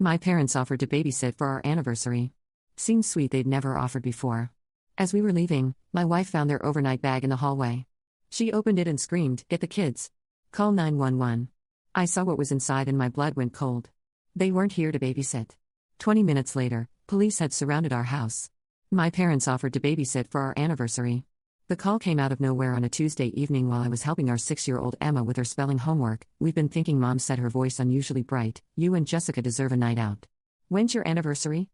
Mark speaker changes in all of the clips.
Speaker 1: My parents offered to babysit for our anniversary. Seemed sweet, they'd never offered before. As we were leaving, my wife found their overnight bag in the hallway. She opened it and screamed, "Get the kids. Call 911. I saw what was inside and my blood went cold. They weren't here to babysit. 20 minutes later, police had surrounded our house. My parents offered to babysit for our anniversary. The call came out of nowhere on a Tuesday evening while I was helping our 6-year-old Emma with her spelling homework. We've been thinking, Mom said, her voice unusually bright. You and Jessica deserve a night out. When's your anniversary?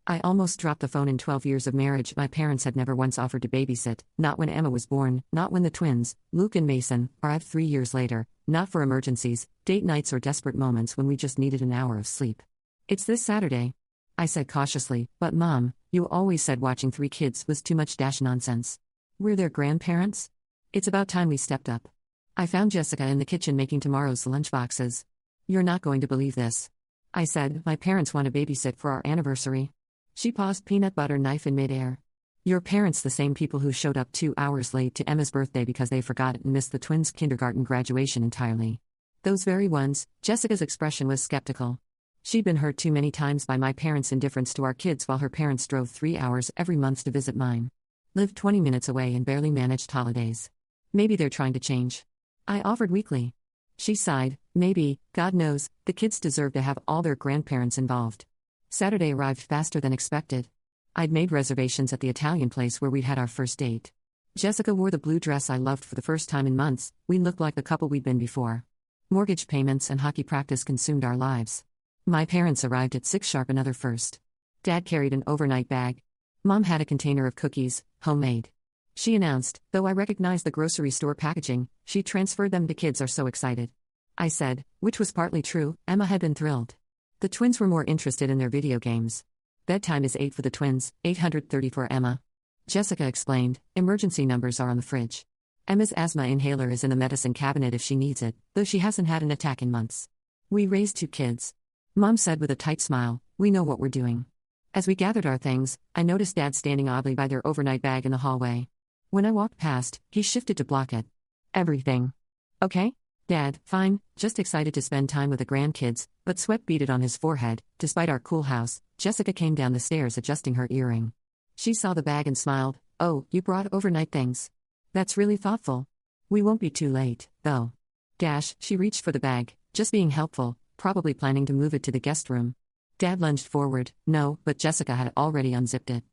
Speaker 1: I almost dropped the phone. In 12 years of marriage, my parents had never once offered to babysit, not when Emma was born, not when the twins, Luke and Mason, arrived 3 years later, not for emergencies, date nights, or desperate moments when we just needed an hour of sleep. It's this Saturday, I said cautiously, but Mom, you always said watching 3 kids was too much nonsense. We're their grandparents? It's about time we stepped up. I found Jessica in the kitchen making tomorrow's lunchboxes. You're not going to believe this, I said. My parents want to babysit for our anniversary. She paused, peanut butter knife in midair. Your parents, the same people who showed up 2 hours late to Emma's birthday because they forgot and missed the twins' kindergarten graduation entirely. Those very ones. Jessica's expression was skeptical. She'd been hurt too many times by my parents' indifference to our kids while her parents drove 3 hours every month to visit mine. Lived 20 minutes away and barely managed holidays. Maybe they're trying to change. I offered weakly. She sighed. Maybe, God knows, the kids deserve to have all their grandparents involved. Saturday arrived faster than expected. I'd made reservations at the Italian place where we'd had our first date. Jessica wore the blue dress I loved for the first time in months. We looked like the couple we'd been before. Mortgage payments and hockey practice consumed our lives. My parents arrived at 6 sharp, another first. Dad carried an overnight bag. Mom had a container of cookies, homemade. She announced, though I recognized the grocery store packaging, she transferred them. The kids are so excited, I said, which was partly true. Emma had been thrilled. The twins were more interested in their video games. Bedtime is 8 for the twins, 8:30 for Emma. Jessica explained, emergency numbers are on the fridge. Emma's asthma inhaler is in the medicine cabinet if she needs it, though she hasn't had an attack in months. We raised 2 kids. Mom said with a tight smile, we know what we're doing. As we gathered our things, I noticed Dad standing oddly by their overnight bag in the hallway. When I walked past, he shifted to block it. Everything okay? Dad, fine, just excited to spend time with the grandkids, but sweat beaded on his forehead. Despite our cool house, Jessica came down the stairs adjusting her earring. She saw the bag and smiled. Oh, you brought overnight things. That's really thoughtful. We won't be too late, though. Dash, she reached for the bag, just being helpful, probably planning to move it to the guest room. Dad lunged forward. No, but Jessica had already unzipped it.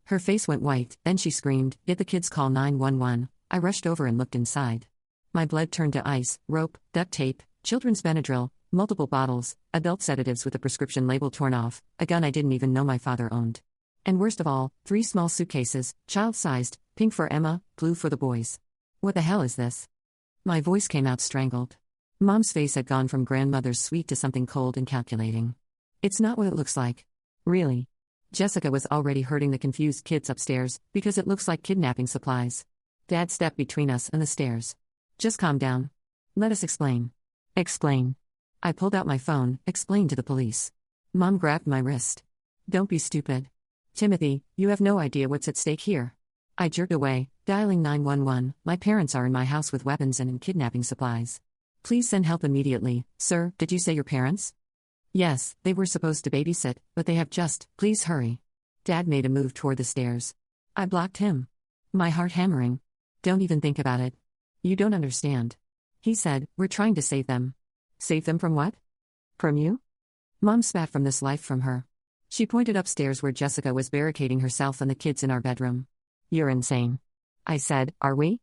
Speaker 1: Her face went white, then she screamed, "Get the kids, call 911. I rushed over and looked inside. My blood turned to ice. Rope, duct tape, children's Benadryl, multiple bottles, adult sedatives with the prescription label torn off, a gun I didn't even know my father owned. And worst of all, 3 small suitcases, child-sized, pink for Emma, blue for the boys. What the hell is this? My voice came out strangled. Mom's face had gone from grandmother's sweet to something cold and calculating. It's not what it looks like. Really. Jessica was already herding the confused kids upstairs, because it looks like kidnapping supplies. Dad stepped between us and the stairs. Just calm down. Let us explain. Explain. I pulled out my phone, explained to the police. Mom grabbed my wrist. Don't be stupid. Timothy, you have no idea what's at stake here. I jerked away, dialing 911. My parents are in my house with weapons and in kidnapping supplies. Please send help immediately. Sir, did you say your parents? Yes, they were supposed to babysit, but they have just. Please hurry. Dad made a move toward the stairs. I blocked him. My heart hammering. Don't even think about it. You don't understand. He said, we're trying to save them. Save them from what? From you? Mom spat from this life from her. She pointed upstairs where Jessica was barricading herself and the kids in our bedroom. You're insane. I said, are we?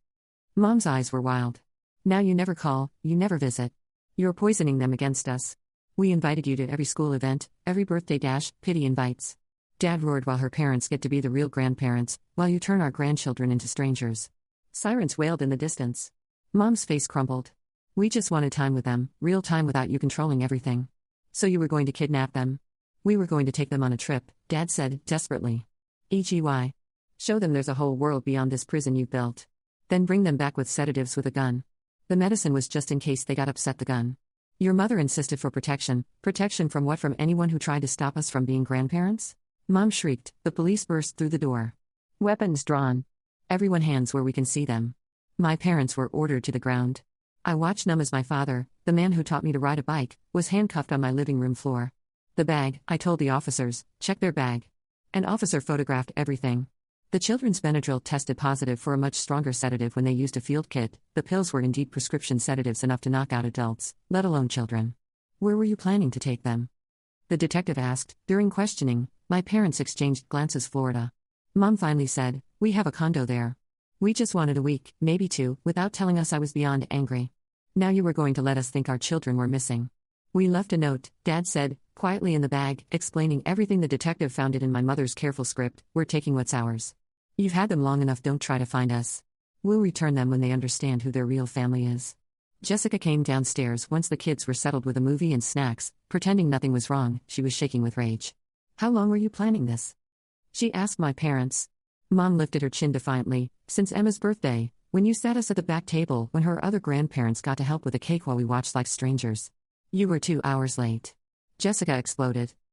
Speaker 1: Mom's eyes were wild. Now you never call, you never visit. You're poisoning them against us. We invited you to every school event, every birthday dash, pity invites. Dad roared while her parents get to be the real grandparents, while you turn our grandchildren into strangers. Sirens wailed in the distance. Mom's face crumpled. We just wanted time with them, real time without you controlling everything. So you were going to kidnap them? We were going to take them on a trip, Dad said, desperately. EGY. Show them there's a whole world beyond this prison you've built. Then bring them back with sedatives with a gun. The medicine was just in case they got upset. The gun. Your mother insisted for protection. Protection from what? From anyone who tried to stop us from being grandparents? Mom shrieked. The police burst through the door. Weapons drawn. Everyone hands where we can see them. My parents were ordered to the ground. I watched numb as my father, the man who taught me to ride a bike, was handcuffed on my living room floor. The bag, I told the officers, check their bag. An officer photographed everything. The children's Benadryl tested positive for a much stronger sedative when they used a field kit. The pills were indeed prescription sedatives enough to knock out adults, let alone children. Where were you planning to take them? The detective asked. During questioning, my parents exchanged glances. Florida. Mom finally said, we have a condo there. We just wanted a week, maybe two, without telling us. I was beyond angry. Now you were going to let us think our children were missing. We left a note, Dad said, quietly in the bag, explaining everything. The detective found it in my mother's careful script. We're taking what's ours. You've had them long enough, don't try to find us. We'll return them when they understand who their real family is. Jessica came downstairs once the kids were settled with a movie and snacks, pretending nothing was wrong. She was shaking with rage. How long were you planning this? She asked my parents. Mom lifted her chin defiantly. Since Emma's birthday, when you sat us at the back table when her other grandparents got to help with the cake while we watched like strangers. You were 2 hours late. Jessica exploded.